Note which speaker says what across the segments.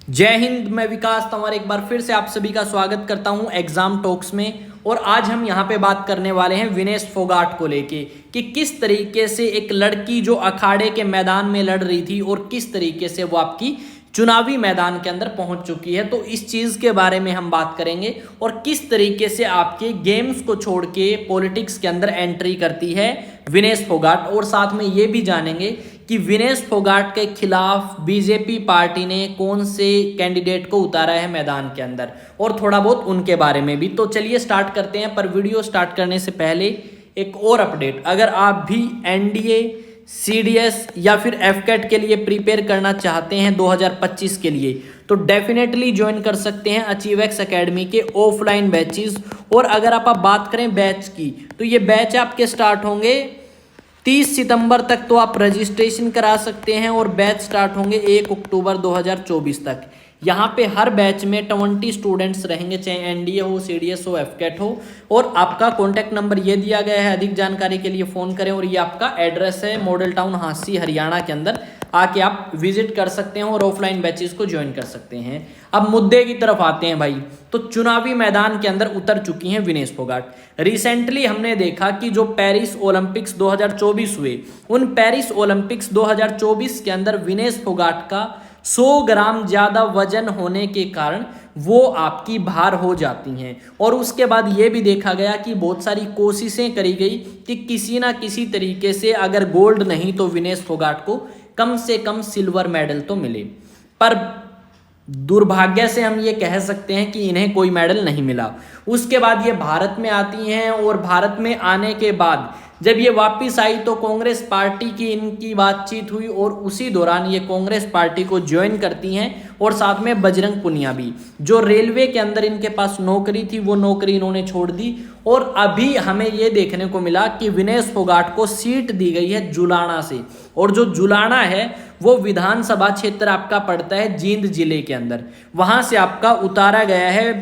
Speaker 1: जय हिंद। मैं विकास तंवर एक बार फिर से आप सभी का स्वागत करता हूं एग्जाम टॉक्स में। और आज हम यहां पे बात करने वाले हैं विनेश फोगाट को लेके कि किस तरीके से एक लड़की जो अखाड़े के मैदान में लड़ रही थी और किस तरीके से वो आपकी चुनावी मैदान के अंदर पहुंच चुकी है। तो इस चीज़ के बारे में हम बात करेंगे और किस तरीके से आपके गेम्स को छोड़ के पॉलिटिक्स के अंदर एंट्री करती है विनेश फोगाट। और साथ में ये भी जानेंगे कि विनेश फोगाट के खिलाफ बीजेपी पार्टी ने कौन से कैंडिडेट को उतारा है मैदान के अंदर और थोड़ा बहुत उनके बारे में भी। तो चलिए स्टार्ट करते हैं। पर वीडियो स्टार्ट करने से पहले एक और अपडेट, अगर आप भी एनडीए, सीडीएस या फिर एफकेट के लिए प्रिपेयर करना चाहते हैं 2025 के लिए, तो डेफिनेटली ज्वाइन कर सकते हैं अचीवेक्स एकेडमी के ऑफलाइन बैचेस। और अगर आप बात करें बैच की, तो ये बैच आपके स्टार्ट होंगे 30 सितंबर तक, तो आप रजिस्ट्रेशन करा सकते हैं और बैच स्टार्ट होंगे 1 अक्टूबर 2024 तक। यहाँ पे हर बैच में 20 स्टूडेंट्स रहेंगे, चाहे एनडीए हो, सीडीएस हो, एफकेट हो। और आपका कॉन्टैक्ट नंबर ये दिया गया है, अधिक जानकारी के लिए फ़ोन करें। और ये आपका एड्रेस है मॉडल टाउन हांसी हरियाणा के अंदर, आके आप विजिट कर सकते हैं और ऑफलाइन बैचेस को ज्वाइन कर सकते हैं। अब मुद्दे की तरफ आते हैं भाई। तो चुनावी मैदान के अंदर उतर चुकी हैं विनेश फोगाट। रिसेंटली हमने देखा कि जो पेरिस ओलंपिक्स 2024 हुए, उन पेरिस ओलंपिक्स 2024 के अंदर विनेश फोगाट का 100 ग्राम ज़्यादा वजन होने के कारण वो आपकी बाहर हो जाती हैं। और उसके बाद ये भी देखा गया कि बहुत सारी कोशिशें करी गई कि किसी ना किसी तरीके से अगर गोल्ड नहीं तो विनेश फोगाट को कम से कम सिल्वर मेडल तो मिले। पर दुर्भाग्य से हम ये कह सकते हैं कि इन्हें कोई मेडल नहीं मिला। उसके बाद ये भारत में आती हैं और भारत में आने के बाद जब ये वापस आई तो कांग्रेस पार्टी की इनकी बातचीत हुई और उसी दौरान ये कांग्रेस पार्टी को ज्वाइन करती हैं। और साथ में बजरंग पुनिया भी, जो रेलवे के अंदर इनके पास नौकरी थी, वो नौकरी इन्होंने छोड़ दी। और अभी हमें ये देखने को मिला कि विनेश फोगाट को सीट दी गई है जुलाना से। और जो जुलाना है वो विधानसभा क्षेत्र आपका पड़ता है जींद जिले के अंदर, वहां से आपका उतारा गया है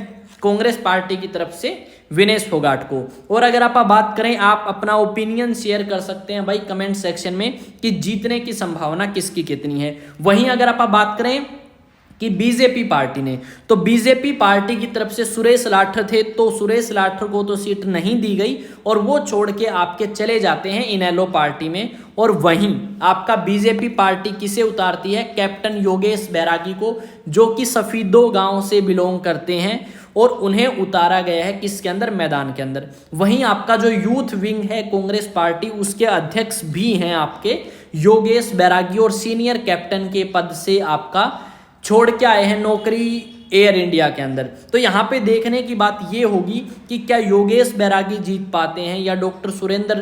Speaker 1: कांग्रेस पार्टी की तरफ से विनेश फोगाट को। और अगर आप बात करें, आप अपना ओपिनियन शेयर कर सकते हैं भाई कमेंट सेक्शन में कि जीतने की संभावना किसकी कितनी है। वहीं अगर आप बात करें कि बीजेपी पार्टी ने, तो बीजेपी पार्टी की तरफ से सुरेश लाठर थे, तो सुरेश लाठर को तो सीट नहीं दी गई और वो छोड़ के आपके चले जाते हैं इनेलो पार्टी में। और वहीं आपका बीजेपी पार्टी किसे उतारती है? कैप्टन योगेश बैरागी को, जो कि सफीदो गांव से बिलोंग करते हैं, और उन्हें उतारा गया है किसके अंदर? मैदान के अंदर। वहीं आपका जो यूथ विंग है कांग्रेस पार्टी, उसके अध्यक्ष भी हैं आपके योगेश बैरागी और सीनियर कैप्टन के पद से आपका छोड़ के आए हैं नौकरी एयर इंडिया के अंदर। तो यहाँ पे देखने की बात ये होगी कि क्या योगेश बैरागी जीत पाते हैं या डॉक्टर सुरेंद्र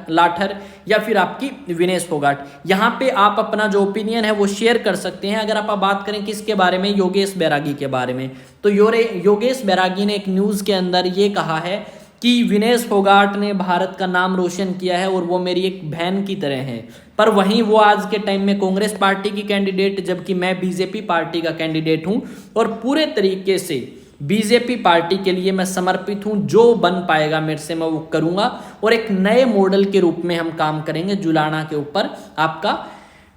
Speaker 1: लाठर या फिर आपकी विनेश फोगाट। यहाँ पे आप अपना जो ओपिनियन है वो शेयर कर सकते हैं। अगर आप बात करें किसके बारे में? योगेश बैरागी के बारे में। तो योगेश बैरागी ने एक न्यूज़ के अंदर ये कहा है कि विनेश फोगाट ने भारत का नाम रोशन किया है और वो मेरी एक बहन की तरह है। पर वहीं वो आज के टाइम में कांग्रेस पार्टी की कैंडिडेट, जबकि मैं बीजेपी पार्टी का कैंडिडेट हूं और पूरे तरीके से बीजेपी पार्टी के लिए मैं समर्पित हूं। जो बन पाएगा मेरे से मैं वो करूंगा और एक नए मॉडल के रूप में हम काम करेंगे जुलाना के ऊपर, आपका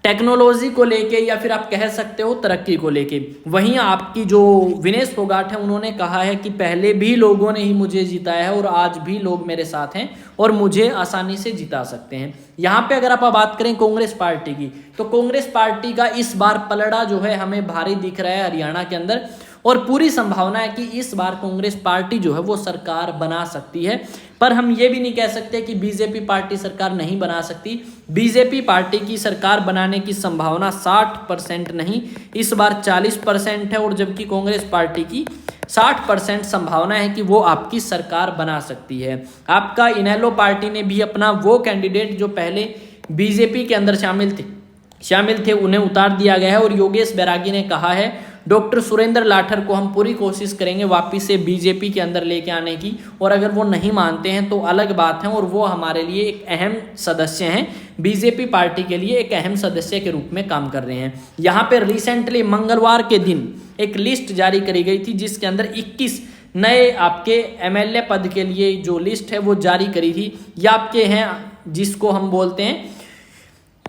Speaker 1: टेक्नोलॉजी को लेके या फिर आप कह सकते हो तरक्की को लेके। वहीं आपकी जो विनेश फोगाट है, उन्होंने कहा है कि पहले भी लोगों ने ही मुझे जिताया है और आज भी लोग मेरे साथ हैं और मुझे आसानी से जिता सकते हैं। यहाँ पे अगर आप बात करें कांग्रेस पार्टी की, तो कांग्रेस पार्टी का इस बार पलड़ा जो है हमें भारी दिख रहा है हरियाणा के अंदर। और पूरी संभावना है कि इस बार कांग्रेस पार्टी जो है वो सरकार बना सकती है। पर हम ये भी नहीं कह सकते कि बीजेपी पार्टी सरकार नहीं बना सकती। बीजेपी पार्टी की सरकार बनाने की संभावना 60% नहीं, इस बार 40% है। और जबकि कांग्रेस पार्टी की 60% संभावना है कि वो आपकी सरकार बना सकती है। आपका इनेलो पार्टी ने भी अपना वो कैंडिडेट जो पहले बीजेपी के अंदर शामिल थे उन्हें उतार दिया गया है। और योगेश बैरागी ने कहा है डॉक्टर सुरेंद्र लाठर को हम पूरी कोशिश करेंगे वापस से बीजेपी के अंदर लेके आने की, और अगर वो नहीं मानते हैं तो अलग बात है। और वो हमारे लिए एक अहम सदस्य हैं, बीजेपी पार्टी के लिए एक अहम सदस्य के रूप में काम कर रहे हैं। यहाँ पे रिसेंटली मंगलवार के दिन एक लिस्ट जारी करी गई थी जिसके अंदर 21 नए आपके एमएलए पद के लिए जो लिस्ट है वो जारी करी थी। ये आपके हैं जिसको हम बोलते हैं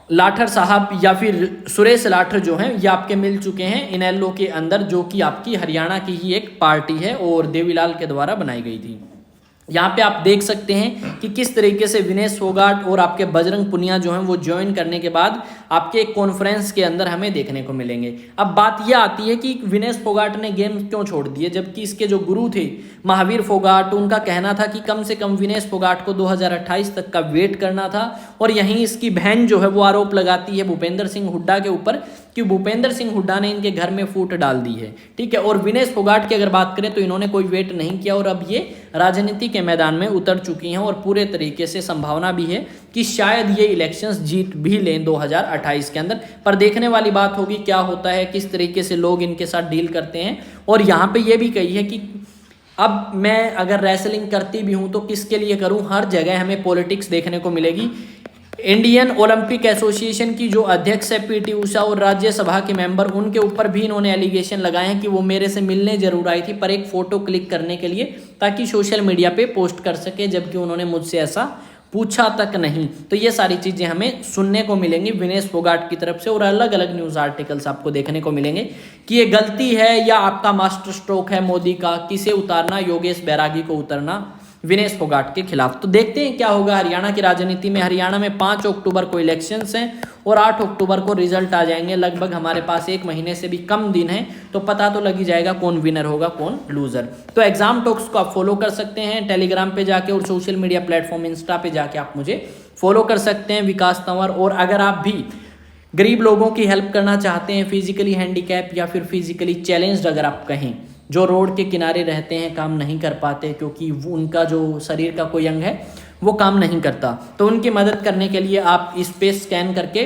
Speaker 1: लाठर साहब या फिर सुरेश लाठर जो हैं ये आपके मिल चुके हैं इनेलो के अंदर, जो कि आपकी हरियाणा की ही एक पार्टी है और देवीलाल के द्वारा बनाई गई थी। यहाँ पे आप देख सकते हैं कि किस तरीके से विनेश फोगाट और आपके बजरंग पुनिया जो हैं वो ज्वाइन करने के बाद आपके एक कॉन्फ्रेंस के अंदर हमें देखने को मिलेंगे। अब बात यह आती है कि विनेश फोगाट ने गेम क्यों छोड़ दिए, जबकि इसके जो गुरु थे महावीर फोगाट, उनका कहना था कि कम से कम विनेश फोगाट को 2028 तक का वेट करना था। और यहीं इसकी बहन जो है वो आरोप लगाती है भूपेंद्र सिंह हुड्डा के ऊपर कि भूपेंद्र सिंह हुड्डा ने इनके घर में फूट डाल दी है, ठीक है। और विनेश फोगाट की अगर बात करें तो इन्होंने कोई वेट नहीं किया और अब ये राजनीति के मैदान में उतर चुकी हैं और पूरे तरीके से संभावना भी है कि शायद ये इलेक्शंस जीत भी लें 2028 के अंदर। पर देखने वाली बात होगी क्या होता है, किस तरीके से लोग इनके साथ डील करते हैं। और यहाँ पे ये भी कही है कि अब मैं अगर रेसलिंग करती भी हूँ तो किसके लिए करूँ, हर जगह हमें पॉलिटिक्स देखने को मिलेगी। इंडियन ओलंपिक एसोसिएशन की जो अध्यक्ष है पीटी उषा और राज्यसभा के मेंबर, उनके ऊपर भी इन्होंने एलिगेशन लगाए हैं कि वो मेरे से मिलने जरूर आई थी पर एक फोटो क्लिक करने के लिए, ताकि सोशल मीडिया पे पोस्ट कर सके, जबकि उन्होंने मुझसे ऐसा पूछा तक नहीं। तो ये सारी चीज़ें हमें सुनने को मिलेंगी विनेश फोगाट की तरफ से और अलग अलग न्यूज़ आर्टिकल्स आपको देखने को मिलेंगे कि ये गलती है या आपका मास्टर स्ट्रोक है मोदी का, किसे उतारना, योगेश बैरागी को उतारना विनेश फोगाट के खिलाफ। तो देखते हैं क्या होगा हरियाणा की राजनीति में। हरियाणा में 5 अक्टूबर को इलेक्शंस हैं और 8 अक्टूबर को रिजल्ट आ जाएंगे। लगभग हमारे पास 1 महीने से भी कम दिन है, तो पता तो लग ही जाएगा कौन विनर होगा कौन लूजर। तो एग्जाम टॉक्स को आप फॉलो कर सकते हैं टेलीग्राम पे जाके और सोशल मीडिया प्लेटफॉर्म इंस्टा पे जाके आप मुझे फॉलो कर सकते हैं, विकास तंवर। और अगर आप भी गरीब लोगों की हेल्प करना चाहते हैं, फिजिकली हैंडीकैप या फिर फिजिकली चैलेंज्ड अगर आप कहें, जो रोड के किनारे रहते हैं, काम नहीं कर पाते क्योंकि उनका जो शरीर का कोई अंग है वो काम नहीं करता, तो उनकी मदद करने के लिए आप इस पे स्कैन करके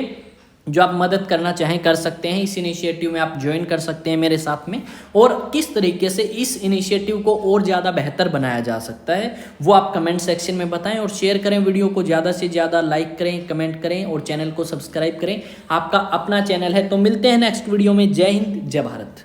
Speaker 1: जो आप मदद करना चाहें कर सकते हैं। इस इनिशिएटिव में आप ज्वाइन कर सकते हैं मेरे साथ में। और किस तरीके से इस इनिशिएटिव को और ज़्यादा बेहतर बनाया जा सकता है वो आप कमेंट सेक्शन में बताएं और शेयर करें वीडियो को, ज़्यादा से ज़्यादा लाइक करें, कमेंट करें और चैनल को सब्सक्राइब करें। आपका अपना चैनल है। तो मिलते हैं नेक्स्ट वीडियो में। जय हिंद, जय भारत।